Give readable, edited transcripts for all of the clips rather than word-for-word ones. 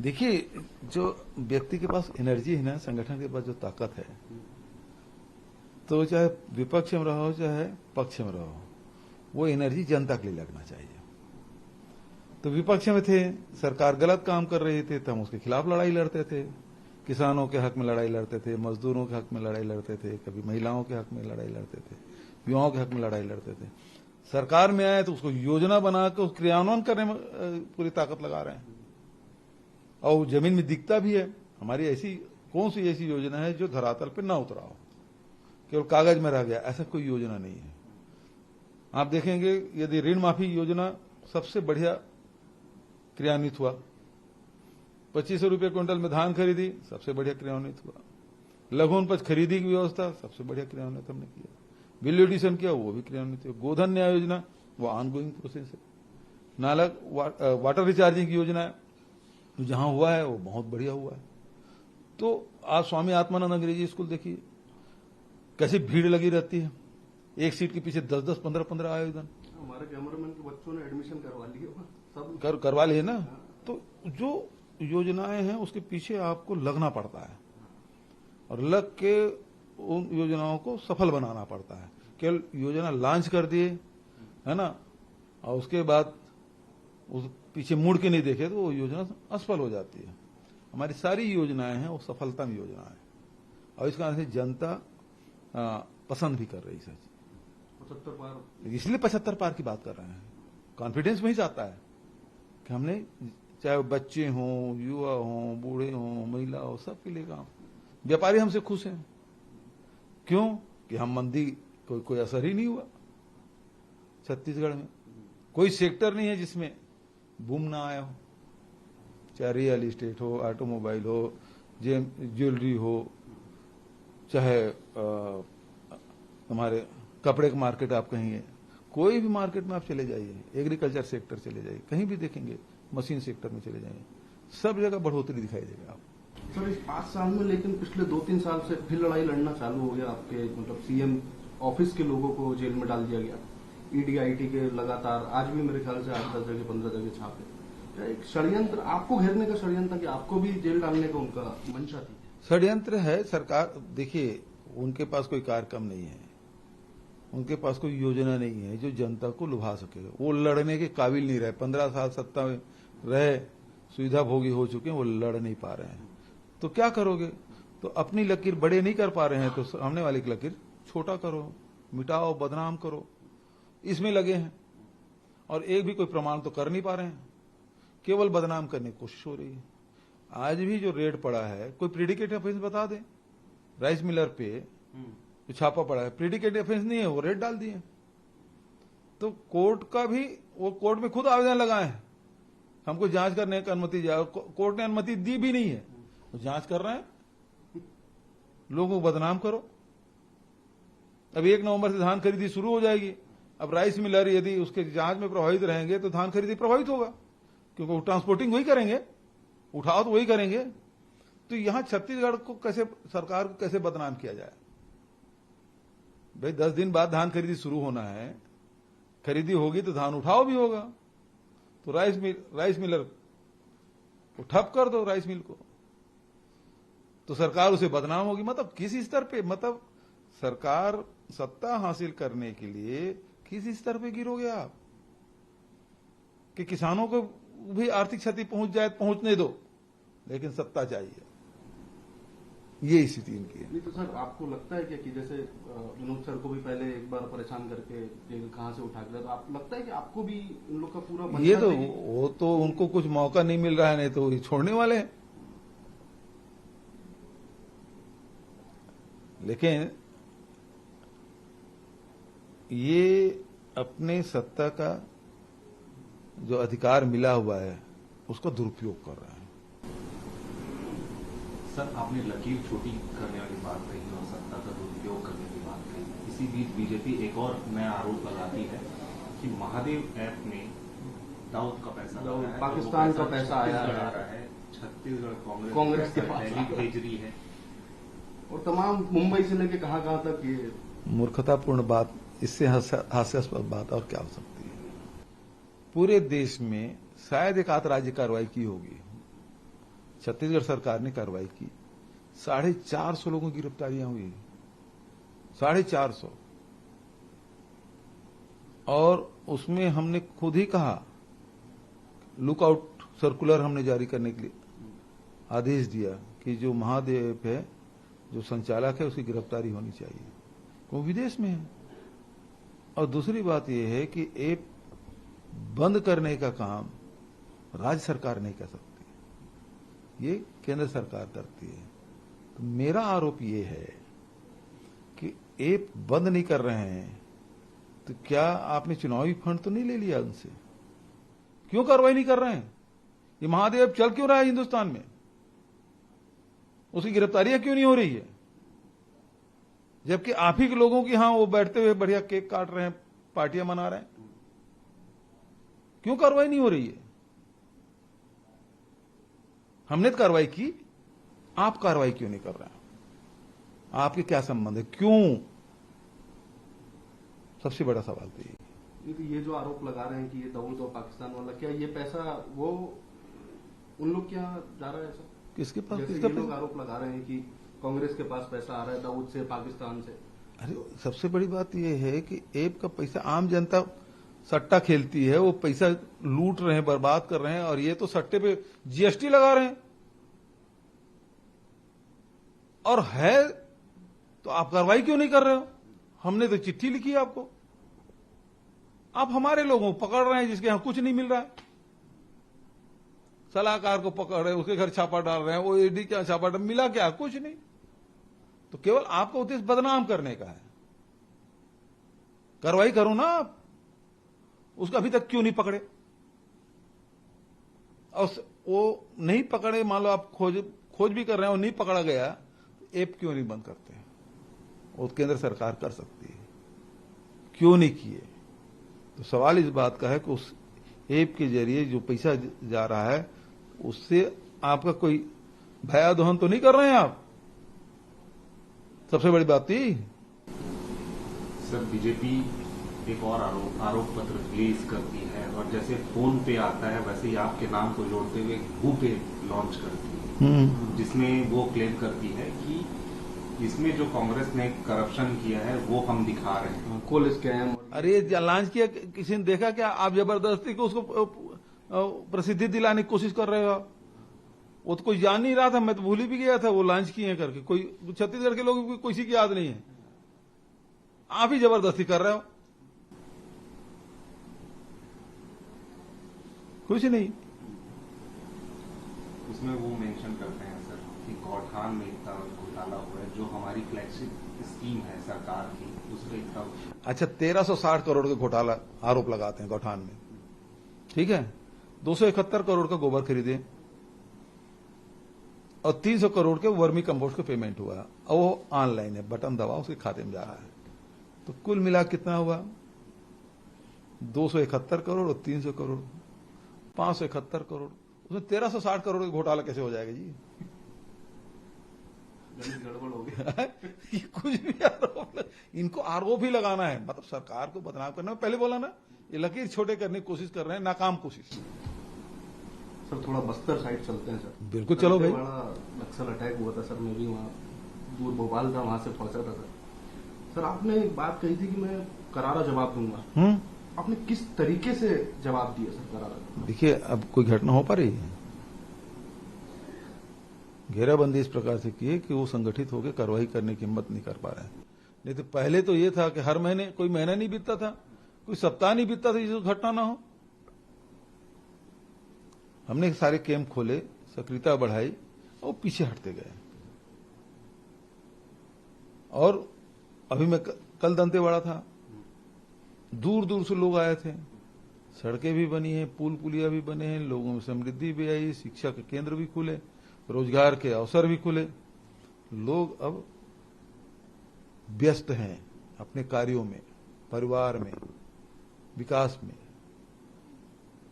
देखिए, जो व्यक्ति के पास एनर्जी है ना, संगठन के पास जो ताकत है, तो चाहे विपक्ष में रहो चाहे पक्ष में रहो, वो एनर्जी जनता के लिए लगना चाहिए। तो विपक्ष में थे, सरकार गलत काम कर रही थी तो हम उसके खिलाफ लड़ाई लड़ते थे, किसानों के हक में लड़ाई लड़ते थे, मजदूरों के हक में लड़ाई लड़ते थे, कभी महिलाओं के हक में लड़ाई लड़ते थे, युवाओं के हक में लड़ाई लड़ते थे। सरकार में आए तो उसको योजना बनाकर उस क्रियान्वयन करने में पूरी ताकत लगा रहे हैं, और जमीन में दिखता भी है। हमारी ऐसी कौन सी ऐसी योजना है जो धरातल पर ना उतरा हो, केवल कागज में रह गया, ऐसा कोई योजना नहीं है। आप देखेंगे यदि ऋण माफी योजना सबसे बढ़िया क्रियान्वित हुआ, 2500 रुपये क्विंटल में धान खरीदी, सबसे बढ़िया क्रियान्वित हुआ। लघु उपज खरीदी की व्यवस्था सबसे बढ़िया क्रियान्वित हमने किया। बिल एडिशन किया, वो भी क्रियान्वित हुआ। गोधन न्याय योजना वो ऑनगोइंग प्रोसेस है। नाला वाटर रिचार्जिंग की योजना है, तो जहां हुआ है वो बहुत बढ़िया हुआ है। तो आप स्वामी आत्मानंद अंग्रेजी स्कूल देखिए, कैसी भीड़ लगी रहती है, एक सीट के पीछे 10-10, 15-15 आयोजन। हमारे कैमरामैन के बच्चों ने एडमिशन करवा लिया, सब करवा लिए ना। तो जो योजनाएं हैं उसके पीछे आपको लगना पड़ता है, और लग के उन योजनाओं को सफल बनाना पड़ता है। केवल योजना लॉन्च कर दिए है ना, और उसके बाद उस पीछे मुड़ के नहीं देखे तो वो योजना असफल हो जाती है। हमारी सारी योजनाएं हैं वो सफलतम योजना है, और इस कारण से जनता पसंद भी कर रही है। 75 पार, इसलिए 75 पार की बात कर रहे हैं। कॉन्फिडेंस वही चाहता है कि हमने, चाहे बच्चे हों, युवा हों, बूढ़े हों, महिला हो, सबके लिए काम। व्यापारी हमसे खुश हैं, क्यों कि हम मंदी कोई असर ही नहीं हुआ। छत्तीसगढ़ में कोई सेक्टर नहीं है जिसमें बूम ना आया हो, चाहे रियल इस्टेट हो, ऑटोमोबाइल हो, ज्वेलरी हो, चाहे हमारे कपड़े का मार्केट आप कहिए, कोई भी मार्केट में आप चले जाइए, एग्रीकल्चर सेक्टर चले जाइए, कहीं भी देखेंगे, मशीन सेक्टर में चले जाइए, सब जगह बढ़ोतरी दिखाई देगा आपको। सर इस 5 साल में लेकिन पिछले 2-3 साल से फिर लड़ाई लड़ना चालू हो गया। आपके मतलब सीएम ऑफिस के लोगों को जेल में डाल दिया गया, ईडी आईटी के लगातार, आज भी मेरे ख्याल से 8-10 जगह 15 जगह छापे। क्या एक षड्यंत्र, आपको घेरने का षड्यंत्र, कि आपको भी जेल डालने का उनका मंशा थी? षड्यंत्र है। सरकार देखिए, उनके पास कोई कार्यक्रम नहीं है, उनके पास कोई योजना नहीं है जो जनता को लुभा सके। वो लड़ने के काबिल नहीं रहे। 15 साल सत्ता में रहे, सुविधा भोगी हो चुके हैं, वो लड़ नहीं पा रहे हैं। तो क्या करोगे? तो अपनी लकीर बड़े नहीं कर पा रहे हैं तो सामने वाले की लकीर छोटा करो, मिटाओ, बदनाम करो, इसमें लगे हैं। और एक भी कोई प्रमाण तो कर नहीं पा रहे हैं, केवल बदनाम करने की कोशिश हो रही है। आज भी जो रेड पड़ा है, कोई प्रेडिकेट ऑफेंस बता दे, राइस मिलर पे जो छापा पड़ा है, प्रेडिकेट ऑफेंस नहीं है, वो रेड डाल दिए। तो कोर्ट का भी, वो कोर्ट में खुद आवेदन लगाए हैं, हमको जांच करने की अनुमति जाए, कोर्ट ने अनुमति दी भी नहीं है, तो जांच कर रहे हैं, लोगों को बदनाम करो। अब 1 नवंबर से धान खरीदी शुरू हो जाएगी। अब राइस मिलर यदि उसके जांच में प्रभावित रहेंगे तो धान खरीदी प्रभावित होगा, क्योंकि वो ट्रांसपोर्टिंग वही करेंगे, उठाओ तो वही करेंगे। तो यहां छत्तीसगढ़ को कैसे, सरकार को कैसे बदनाम किया जाए? भाई 10 दिन बाद धान खरीदी शुरू होना है, खरीदी होगी तो धान उठाओ भी होगा। तो राइस मिलर को ठप कर दो, राइस मिल को, तो सरकार उसे बदनाम होगी। मतलब किस स्तर पे, मतलब सरकार सत्ता हासिल करने के लिए किस स्तर पे गिरोगे आप, कि किसानों को भी आर्थिक क्षति पहुंच जाए, पहुंचने दो, लेकिन सत्ता चाहिए। ये स्थिति इनकी है। नहीं तो सर, आपको लगता है क्या कि जैसे विनोद सर को भी पहले एक बार परेशान करके जेल कहां से उठा के, तो आप लगता है कि आपको भी इन लोग का पूरा ये तो, वो तो उनको कुछ मौका नहीं मिल रहा है, नहीं तो ये छोड़ने वाले हैं। लेकिन ये अपने सत्ता का जो अधिकार मिला हुआ है उसका दुरुपयोग कर रहा है। सर, आपने लकीर छोटी करने वाली बात कही और सत्ता का दुरुपयोग करने की बात कही। इसी बीच बीजेपी एक और नया आरोप लगाती है कि महादेव ऐप में दाऊद का पैसा लगा है, पाकिस्तान का पैसा आया है, छत्तीसगढ़ कांग्रेस के पास भेज रही है, और तमाम मुंबई से लेके कहां तक ये मूर्खतापूर्ण बात, इससे हास्यास्पद बात और क्या हो सकती है? पूरे देश में शायद एक आध राज्य कार्रवाई की होगी, छत्तीसगढ़ सरकार ने कार्रवाई की, 450 लोगों की गिरफ्तारियां हुई, 450। और उसमें हमने खुद ही कहा, लुकआउट सर्कुलर हमने जारी करने के लिए आदेश दिया कि जो महादेव ऐप है, जो संचालक है, उसकी गिरफ्तारी होनी चाहिए, वो विदेश में है। और दूसरी बात यह है कि ऐप बंद करने का काम राज्य सरकार नहीं कर सकती, ये केंद्र सरकार करती है। तो मेरा आरोप ये है कि ऐप बंद नहीं कर रहे हैं तो क्या आपने चुनावी फंड तो नहीं ले लिया उनसे? क्यों कार्रवाई नहीं कर रहे हैं? ये महादेव ऐप चल क्यों रहा है हिंदुस्तान में? उसकी गिरफ्तारियां क्यों नहीं हो रही है? जबकि आप ही के लोगों की यहां वो बैठते हुए बढ़िया केक काट रहे हैं, पार्टियां मना रहे हैं। क्यों कार्रवाई नहीं हो रही है? हमने तो कार्रवाई की, आप कार्रवाई क्यों नहीं कर रहे हैं? आपके क्या संबंध है? क्यों? सबसे बड़ा सवाल तो ये जो आरोप लगा रहे हैं कि ये दाऊद और पाकिस्तान वाला, क्या ये पैसा वो उन लोग क्या जा रहा है सर? किसके पास? जैसे किसका ये लोग पैसा? आरोप लगा रहे हैं कि कांग्रेस के पास पैसा आ रहा है दाऊद से, पाकिस्तान से। अरे सबसे बड़ी बात यह है कि ऐप का पैसा आम जनता सट्टा खेलती है, वो पैसा लूट रहे हैं, बर्बाद कर रहे हैं, और ये तो सट्टे पे जीएसटी लगा रहे हैं। और है तो आप कार्रवाई क्यों नहीं कर रहे हो? हमने तो चिट्ठी लिखी है आपको, आप हमारे लोगों को पकड़ रहे हैं जिसके यहां कुछ नहीं मिल रहा है। सलाहकार को पकड़ रहे हैं, उसके घर छापा डाल रहे हैं, वो ईडी क्या छापा डाल, मिला क्या? कुछ नहीं। तो केवल आपका उद्देश्य बदनाम करने का है। कार्रवाई करो ना आप। उसको अभी तक क्यों नहीं पकड़े? और वो नहीं पकड़े, मान लो आप खोज भी कर रहे हैं और नहीं पकड़ा गया, तो ऐप क्यों नहीं बंद करते? वो केंद्र सरकार कर सकती है, क्यों नहीं किए? तो सवाल इस बात का है कि उस ऐप के जरिए जो पैसा जा रहा है, उससे आपका कोई भया दोहन तो नहीं कर रहे हैं आप? सबसे बड़ी बात थी। सर, बीजेपी एक और आरोप पत्र रिलीज करती है, और जैसे फोन पे आता है वैसे ही आपके नाम को जोड़ते हुए भू पे लॉन्च करती है, जिसमें वो क्लेम करती है कि इसमें जो कांग्रेस ने करप्शन किया है वो हम दिखा रहे हैं, कोल स्कैम। अरे लॉन्च किया, किसी ने देखा क्या? आप जबरदस्ती को उसको प्रसिद्धि दिलाने की कोशिश कर रहे हो आप। वो तो कोई जान नहीं रहा था, मैं तो भूल ही भी गया था वो लॉन्च किए करके। कोई छत्तीसगढ़ के लोगों को किसी की याद नहीं है, आप ही जबरदस्ती कर रहे हो। कुछ नहीं। उसमें वो मेंशन करते हैं सर कि गौठान में इतना घोटाला हुआ है, जो हमारी फ्लैगशिप स्कीम है सरकार की, उस पर इतना। अच्छा, 1360 करोड़ के घोटाला आरोप लगाते हैं गौठान में, ठीक है। 271 करोड़ का गोबर खरीदे और 300 करोड़ के वर्मी कंपोस्ट का पेमेंट हुआ, और वो ऑनलाइन है, बटन दबा उसके खाते में जा रहा है। तो कुल मिला कितना हुआ? 271 करोड़ और 300 करोड़, 571 करोड़। उसमें 1360 करोड़ का घोटाला कैसे हो जाएगा जी? गड़बड़ हो गया। ये कुछ भी आरोप, इनको आरोप ही लगाना है, मतलब सरकार को बदनाम करना। पहले बोला ना, ये लकीर छोटे करने की कोशिश कर रहे हैं, नाकाम कोशिश। सर थोड़ा बस्तर साइड चलते हैं सर। बिल्कुल चलो भाई। बड़ा नक्सल अटैक हुआ था सर, मैं भी वहाँ दूर भोपाल था, वहां से पहुंचा था सर। आपने एक बात कही थी कि मैं करारा जवाब दूंगा। आपने किस तरीके से जवाब दिया सर करारा? देखिए, अब कोई घटना हो पा रही है, घेराबंदी इस प्रकार से की है कि वो संगठित होकर कार्रवाई करने की हिम्मत नहीं कर पा रहे हैं। नहीं तो पहले तो ये था कि हर महीने, कोई महीना नहीं बीतता था, कोई सप्ताह नहीं बीतता था जिसको घटना ना हो। हमने सारे कैंप खोले, सक्रियता बढ़ाई और पीछे हटते गए। और अभी मैं कल दंतेवाड़ा था, दूर दूर से लोग आए थे, सड़कें भी बनी हैं, पुल पुलिया भी बने हैं, लोगों में समृद्धि भी आई, शिक्षा के केंद्र भी खुले, रोजगार के अवसर भी खुले। लोग अब व्यस्त हैं अपने कार्यों में, परिवार में, विकास में।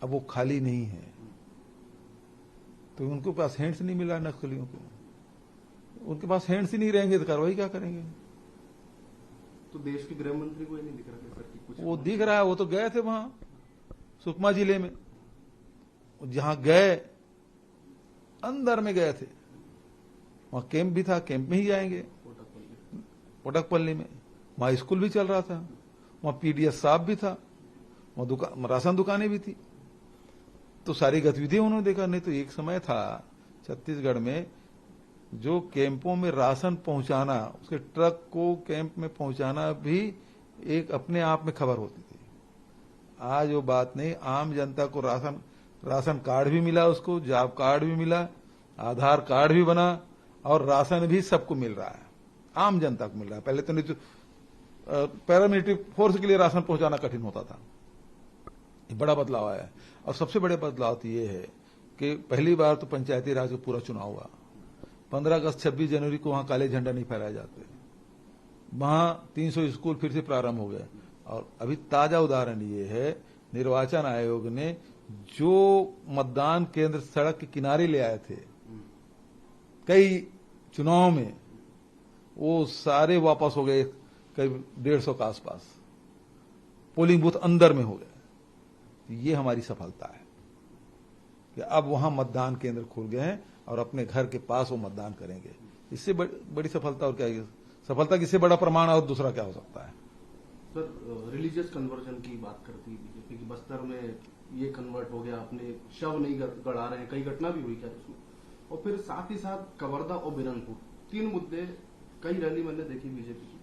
अब वो खाली नहीं है, तो उनके पास हैंड्स नहीं मिला नक्सलियों को। उनके पास हैंड्स ही नहीं रहेंगे तो कार्रवाई क्या करेंगे? तो देश के गृह मंत्री को ये नहीं दिख रहा है सर कि कुछ? वो दिख रहा है, वो तो गए थे वहां सुकमा जिले में। जहां गए अंदर में गए थे, वहां कैंप भी था, कैंप में ही जाएंगे, कोटकपल्ली में। वहां स्कूल भी चल रहा था, वहां पीडीएस साहब भी था, वहां राशन दुकानें भी थी। तो सारी गतिविधियां उन्होंने देखा। नहीं तो एक समय था छत्तीसगढ़ में जो कैंपों में राशन पहुंचाना, उसके ट्रक को कैंप में पहुंचाना भी एक अपने आप में खबर होती थी। आज वो बात नहीं, आम जनता को राशन कार्ड भी मिला, उसको जॉब कार्ड भी मिला, आधार कार्ड भी बना और राशन भी सबको मिल रहा है, आम जनता को मिल रहा है। पहले तो नहीं तो पैरामिलिट्री फोर्स के लिए राशन पहुंचाना कठिन होता था। ये बड़ा बदलाव आया है। और सबसे बड़े बदलाव तो ये है कि पहली बार तो पंचायती राज का पूरा चुनाव हुआ। 15 अगस्त 26 जनवरी को वहां काले झंडा नहीं फहराए जाते, वहां 300 स्कूल फिर से प्रारंभ हो गए। और अभी ताजा उदाहरण ये है, निर्वाचन आयोग ने जो मतदान केंद्र सड़क के किनारे ले आए थे कई चुनाव में, वो सारे वापस हो गए, करीब 150 के आसपास पोलिंग बूथ अंदर में हो गए। ये हमारी सफलता है कि अब वहां मतदान केंद्र खुल गए हैं और अपने घर के पास वो मतदान करेंगे। इससे बड़ी सफलता और क्या है? सफलता की इससे बड़ा प्रमाण और दूसरा क्या हो सकता है? सर, रिलीजियस कन्वर्जन की बात करती है बीजेपी की, बस्तर में ये कन्वर्ट हो गया, अपने शव नहीं गड़ा रहे हैं, कई घटना भी हुई क्या उसमें। और फिर साथ ही साथ कवर्धा और बिरनपुर, 3 मुद्दे, कई रैली मैंने देखी बीजेपी की,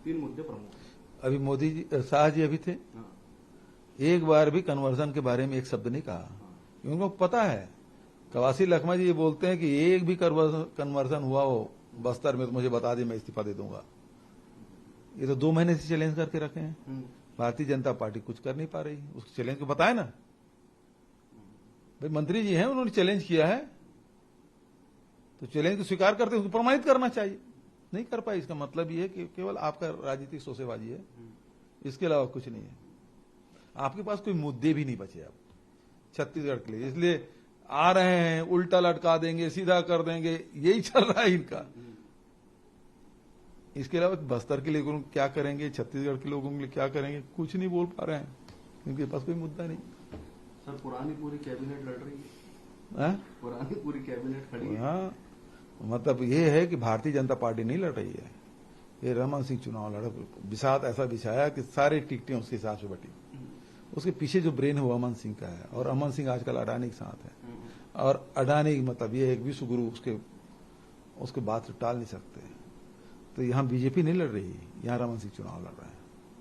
3 मुद्दे प्रमुख। अभी मोदी जी, शाह जी अभी थे, हाँ। एक बार भी कन्वर्जन के बारे में एक शब्द नहीं कहा। उनको पता है, कवासी लखमा जी ये बोलते हैं कि एक भी कन्वर्जन हुआ हो बस्तर में तो मुझे बता दी, मैं इस्तीफा दे दूंगा। ये तो 2 महीने से चैलेंज करके रखे हैं। भारतीय जनता पार्टी कुछ कर नहीं पा रही, उस चैलेंज को बताए ना भाई, मंत्री जी हैं, उन्होंने चैलेंज किया है तो चैलेंज को स्वीकार करते उसको प्रमाणित करना चाहिए। नहीं कर पाई, इसका मतलब ये है कि केवल आपका राजनीतिक सोसेबाजी है, इसके अलावा कुछ नहीं है। आपके पास कोई मुद्दे भी नहीं बचे अब छत्तीसगढ़ के लिए, इसलिए आ रहे हैं, उल्टा लटका देंगे, सीधा कर देंगे, यही चल रहा है इनका। इसके अलावा बस्तर के लिए क्या करेंगे, छत्तीसगढ़ के लोगों के लिए क्या करेंगे, कुछ नहीं बोल पा रहे हैं, इनके पास कोई मुद्दा नहीं। सर, पुरानी पूरी कैबिनेट लड़ रही है, पुरानी पूरी कैबिनेट खड़ी है। हाँ, मतलब ये है कि भारतीय जनता पार्टी नहीं लड़ रही है, ये रमन सिंह चुनाव लड़, बिसात ऐसा बिछाया कि सारे टिकटें उसके हिसाब से बटी। उसके पीछे जो ब्रेन है वो अमन सिंह का है, और अमन सिंह आजकल अडानी के साथ है, और अडानी मतलब ये एक विश्व गुरु, उसके बात से टाल नहीं सकते। तो यहाँ बीजेपी नहीं लड़ रही, यहाँ रमन सिंह चुनाव लड़ रहे हैं।